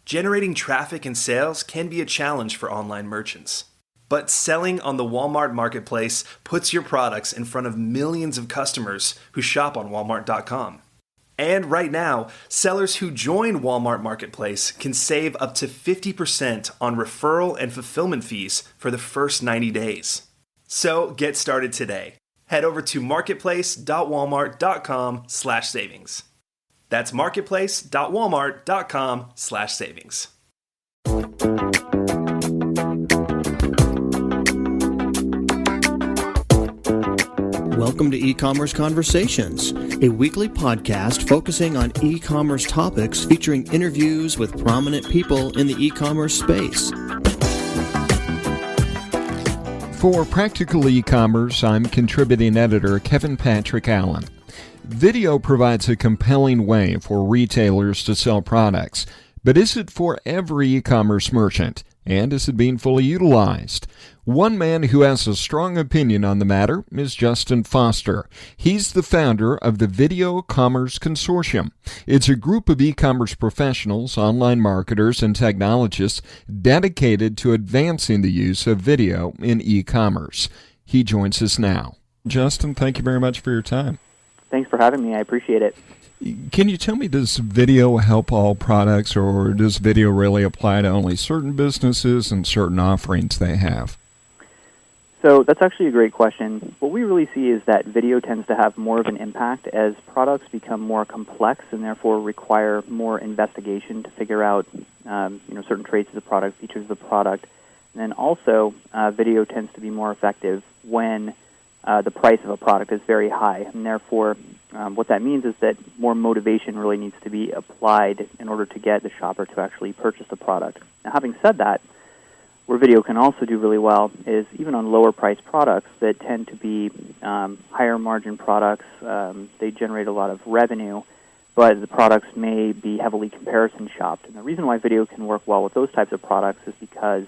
Generating traffic and sales can be a challenge for online merchants. But selling on the Walmart Marketplace puts your products in front of millions of customers who shop on Walmart.com. And right now, sellers who join Walmart Marketplace can save up to 50% on referral and fulfillment fees for the first 90 days. So get started today. Head over to marketplace.walmart.com/savings. That's marketplace.walmart.com/savings. Welcome to E-Commerce Conversations, a weekly podcast focusing on e-commerce topics featuring interviews with prominent people in the e-commerce space. For Practical E-Commerce, I'm contributing editor Kevin Patrick Allen. Video provides a compelling way for retailers to sell products, but is it for every e-commerce merchant? And is it being fully utilized? One man who has a strong opinion on the matter is Justin Foster. He's the founder of the Video Commerce Consortium. It's a group of e-commerce professionals, online marketers, and technologists dedicated to advancing the use of video in e-commerce. He joins us now. Justin, thank you very much for your time. Thanks for having me. I appreciate it. Can you tell me, does video help all products, or does video really apply to only certain businesses and certain offerings they have? So that's actually a great question. What we really see is that video tends to have more of an impact as products become more complex and therefore require more investigation to figure out certain traits of the product, features of the product. And then also, video tends to be more effective when the price of a product is very high, and therefore what that means is that more motivation really needs to be applied in order to get the shopper to actually purchase the product. Now, having said that, where video can also do really well is even on lower priced products that tend to be higher margin products. They generate a lot of revenue, but the products may be heavily comparison shopped. And the reason why video can work well with those types of products is because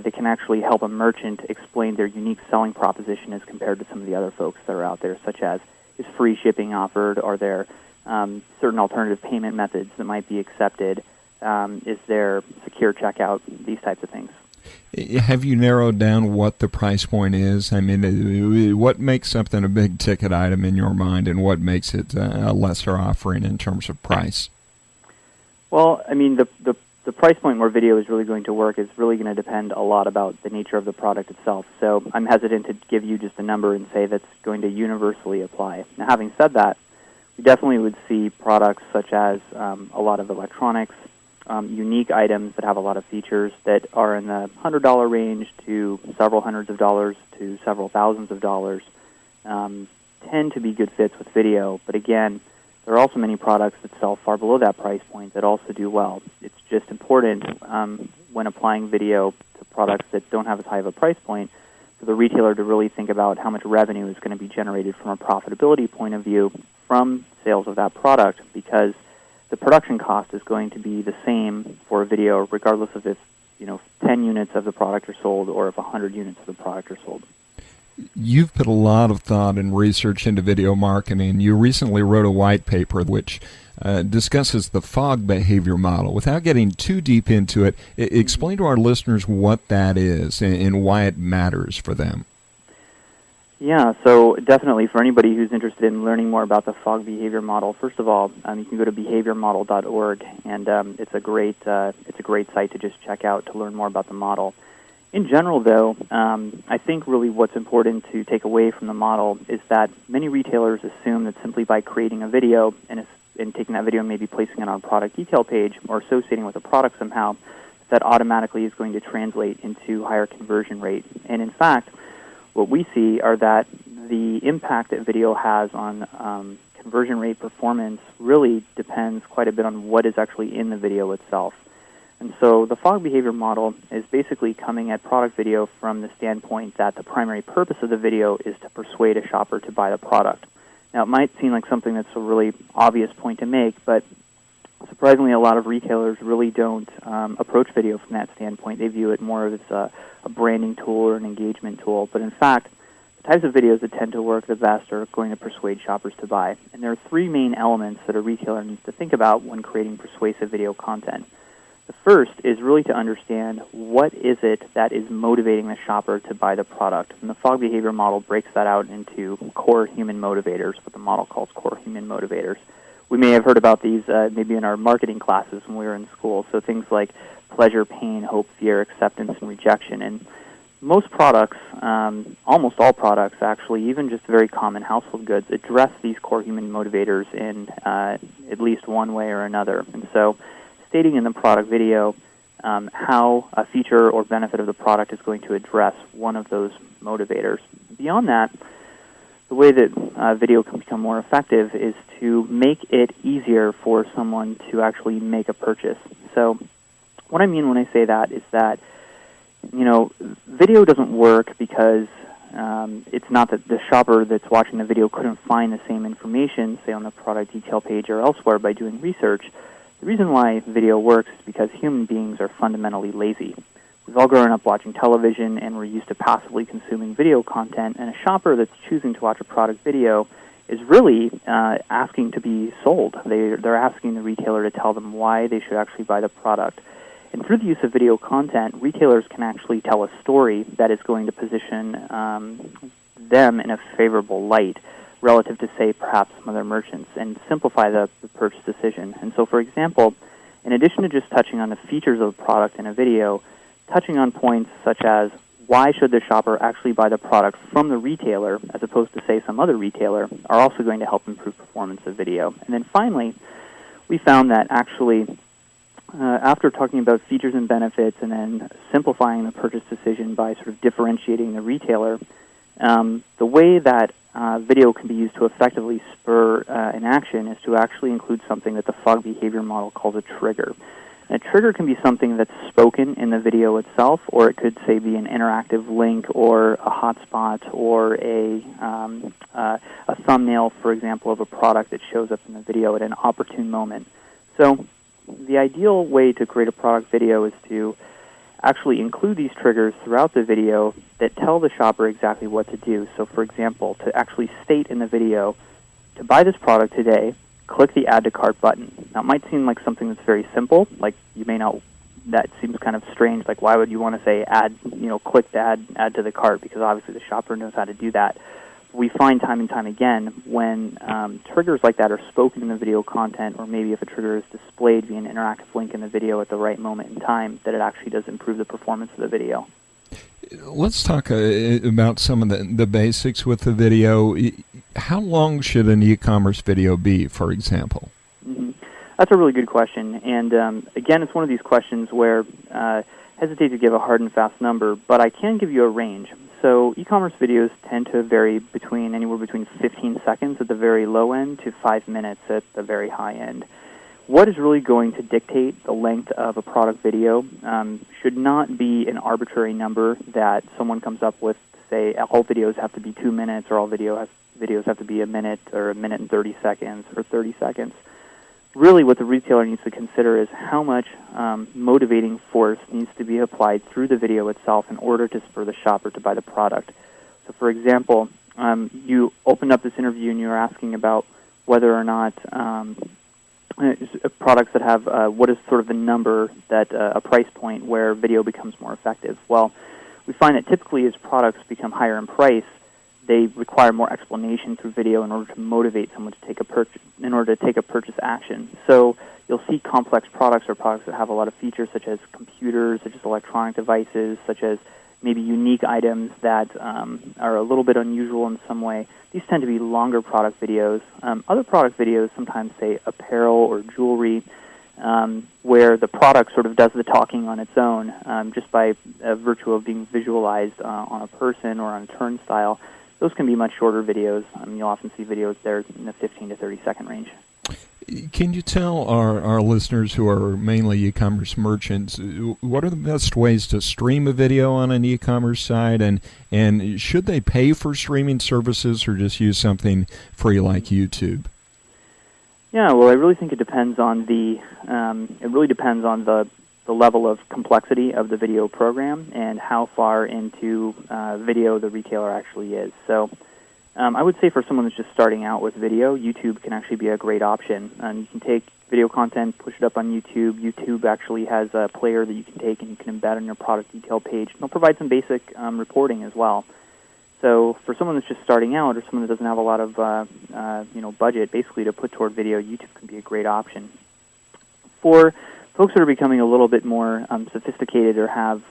they can actually help a merchant explain their unique selling proposition as compared to some of the other folks that are out there, such as, is free shipping offered? Are there certain alternative payment methods that might be accepted? Is there secure checkout? These types of things. Have you narrowed down what the price point is? I mean, what makes something a big ticket item in your mind, and what makes it a lesser offering in terms of price? Well, I mean, the price point where video is really going to work is really going to depend a lot about the nature of the product itself. So I'm hesitant to give you just a number and say that's going to universally apply. Now, having said that, we definitely would see products such as a lot of electronics, unique items that have a lot of features that are in the $100 range to several hundreds of dollars to several thousands of dollars tend to be good fits with video. But again, there are also many products that sell far below that price point that also do well. It's just important when applying video to products that don't have as high of a price point for the retailer to really think about how much revenue is going to be generated from a profitability point of view from sales of that product, because the production cost is going to be the same for a video regardless of if 10 units of the product are sold or if 100 units of the product are sold. You've put a lot of thought and research into video marketing. You recently wrote a white paper which discusses the fog behavior model. Without getting too deep into it, explain to our listeners what that is and why it matters for them. Yeah, so definitely for anybody who's interested in learning more about the fog behavior model, first of all, you can go to behaviormodel.org, and it's a great site to just check out to learn more about the model. In general, though, I think really what's important to take away from the model is that many retailers assume that simply by creating a video and taking that video and maybe placing it on a product detail page or associating with a product somehow, that automatically is going to translate into higher conversion rate. And in fact, what we see are that the impact that video has on conversion rate performance really depends quite a bit on what is actually in the video itself. And so the fog behavior model is basically coming at product video from the standpoint that the primary purpose of the video is to persuade a shopper to buy the product. Now, it might seem like something that's a really obvious point to make, but surprisingly, a lot of retailers really don't approach video from that standpoint. They view it more as a branding tool or an engagement tool. But in fact, the types of videos that tend to work the best are going to persuade shoppers to buy. And there are three main elements that a retailer needs to think about when creating persuasive video content. The first is really to understand what is it that is motivating the shopper to buy the product. And the Fogg behavior model breaks that out into core human motivators, what the model calls core human motivators. We may have heard about these maybe in our marketing classes when we were in school. So things like pleasure, pain, hope, fear, acceptance, and rejection. And most products, almost all products actually, even just very common household goods, address these core human motivators in at least one way or another. And so stating in the product video how a feature or benefit of the product is going to address one of those motivators. Beyond that, the way that video can become more effective is to make it easier for someone to actually make a purchase. So what I mean when I say that is that, video doesn't work because it's not that the shopper that's watching the video couldn't find the same information, say on the product detail page or elsewhere, by doing research. The reason why video works is because human beings are fundamentally lazy. We've all grown up watching television, and we're used to passively consuming video content, and a shopper that's choosing to watch a product video is really asking to be sold. They're asking the retailer to tell them why they should actually buy the product. And through the use of video content, retailers can actually tell a story that is going to position them in a favorable light relative to, say, perhaps some other merchants, and simplify the purchase decision. And so, for example, in addition to just touching on the features of the product in a video, touching on points such as why should the shopper actually buy the product from the retailer as opposed to, say, some other retailer, are also going to help improve performance of video. And then finally, we found that actually after talking about features and benefits and then simplifying the purchase decision by sort of differentiating the retailer, the way that video can be used to effectively spur an action is to actually include something that the Fogg behavior model calls a trigger. And a trigger can be something that's spoken in the video itself, or it could, say, be an interactive link or a hotspot or a thumbnail, for example, of a product that shows up in the video at an opportune moment. So the ideal way to create a product video is to actually include these triggers throughout the video that tell the shopper exactly what to do. So, for example, to actually state in the video, to buy this product today, click the Add to Cart button. Now, it might seem like something that's very simple, like you may not, that seems kind of strange, like why would you want to say click the add to the cart, because obviously the shopper knows how to do that. We find time and time again when triggers like that are spoken in the video content, or maybe if a trigger is displayed via an interactive link in the video at the right moment in time, that it actually does improve the performance of the video. Let's talk about some of the basics with the video. How long should an e-commerce video be, for example? Mm-hmm. That's a really good question. And again, it's one of these questions where I hesitate to give a hard and fast number, but I can give you a range. So e-commerce videos tend to vary anywhere between 15 seconds at the very low end to 5 minutes at the very high end. What is really going to dictate the length of a product video should not be an arbitrary number that someone comes up with, say all videos have to be 2 minutes, or all videos have to be a minute, or a minute and 30 seconds, or 30 seconds. Really what the retailer needs to consider is how much motivating force needs to be applied through the video itself in order to spur the shopper to buy the product. So, for example, you opened up this interview and you were asking about whether or not products that have what is sort of the number that a price point where video becomes more effective. Well, we find that typically as products become higher in price, they require more explanation through video in order to motivate someone to take a purchase action. So you'll see complex products or products that have a lot of features, such as computers, such as electronic devices, such as maybe unique items that are a little bit unusual in some way. These tend to be longer product videos. Other product videos sometimes say apparel or jewelry, where the product sort of does the talking on its own, just by virtue of being visualized on a person or on a turnstile. Those can be much shorter videos. You'll often see videos there in the 15 to 30 second range. Can you tell our listeners who are mainly e-commerce merchants, what are the best ways to stream a video on an e-commerce site, and should they pay for streaming services or just use something free like YouTube? Yeah, well, I really think it depends on the level of complexity of the video program and how far into video the retailer actually is. So I would say for someone that's just starting out with video, YouTube can actually be a great option. You can take video content, push it up on YouTube. YouTube actually has a player that you can take and you can embed on your product detail page. And they'll provide some basic reporting as well. So for someone that's just starting out or someone that doesn't have a lot of budget basically to put toward video, YouTube can be a great option. For folks that are becoming a little bit more sophisticated or have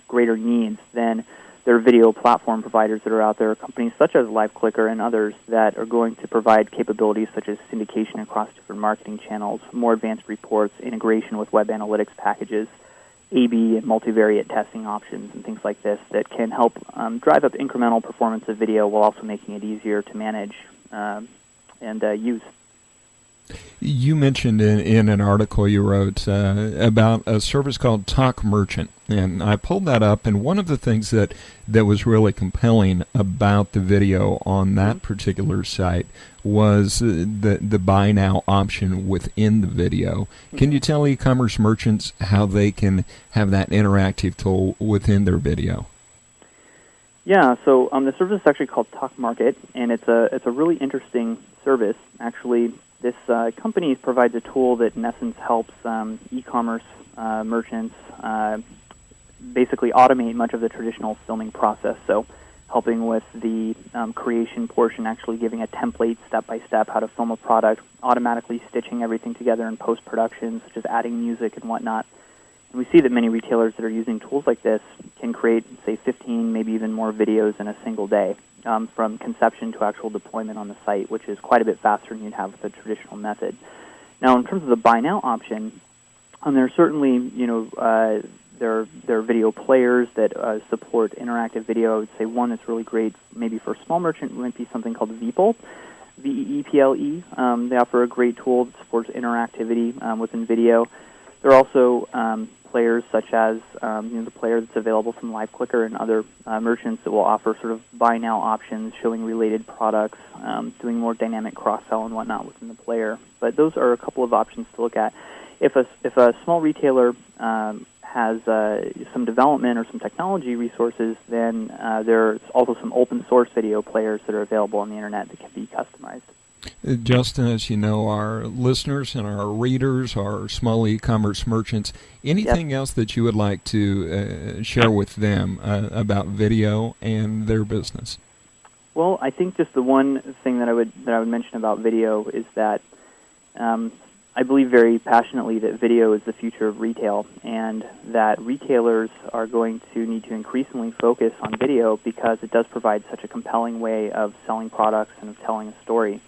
greater needs, then there are video platform providers that are out there, companies such as LiveClicker and others that are going to provide capabilities such as syndication across different marketing channels, more advanced reports, integration with web analytics packages, A/B and multivariate testing options, and things like this that can help drive up incremental performance of video while also making it easier to manage and use. You mentioned in an article you wrote about a service called Talk Merchant, and I pulled that up, and one of the things that was really compelling about the video on that particular site was the buy now option within the video. Can you tell e-commerce merchants how they can have that interactive tool within their video? Yeah, so the service is actually called Talk Market, and it's a really interesting service. Actually, this company provides a tool that, in essence, helps e-commerce merchants basically automate much of the traditional filming process. So helping with the creation portion, actually giving a template step-by-step how to film a product, automatically stitching everything together in post-production, such as adding music and whatnot. And we see that many retailers that are using tools like this can create, say, 15, maybe even more videos in a single day, from conception to actual deployment on the site, which is quite a bit faster than you'd have with a traditional method. Now, in terms of the buy now option, there are certainly, there are video players that support interactive video. I would say one that's really great, maybe for a small merchant, might be something called Veeple, V-E-E-P-L-E. They offer a great tool that supports interactivity within video. There are also players such as the player that's available from LiveClicker and other merchants that will offer sort of buy now options, showing related products, doing more dynamic cross-sell and whatnot within the player. But those are a couple of options to look at. If a small retailer has some development or some technology resources, then there's also some open source video players that are available on the internet that can be customized. Justin, as you know, our listeners and our readers are small e-commerce merchants. Anything else that you would like to share with them about video and their business? Well, I think just the one thing that I would mention about video is that I believe very passionately that video is the future of retail, and that retailers are going to need to increasingly focus on video because it does provide such a compelling way of selling products and of telling a story.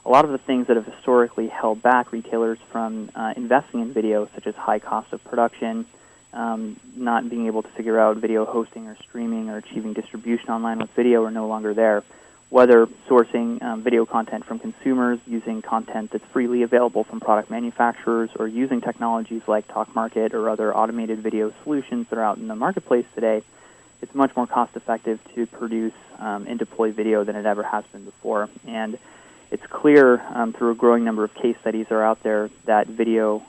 A lot of the things that have historically held back retailers from investing in video, such as high cost of production, not being able to figure out video hosting or streaming or achieving distribution online with video, are no longer there. Whether sourcing video content from consumers, using content that's freely available from product manufacturers, or using technologies like Talk Market or other automated video solutions that are out in the marketplace today, it's much more cost-effective to produce and deploy video than it ever has been before. And it's clear through a growing number of case studies that are out there that video,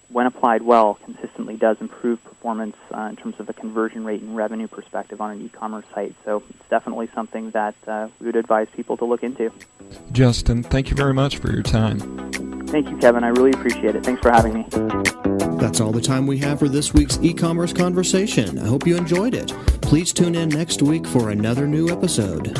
when applied well, consistently does improve performance in terms of a conversion rate and revenue perspective on an e-commerce site. So it's definitely something that we would advise people to look into. Justin, thank you very much for your time. Thank you, Kevin. I really appreciate it. Thanks for having me. That's all the time we have for this week's e-commerce conversation. I hope you enjoyed it. Please tune in next week for another new episode.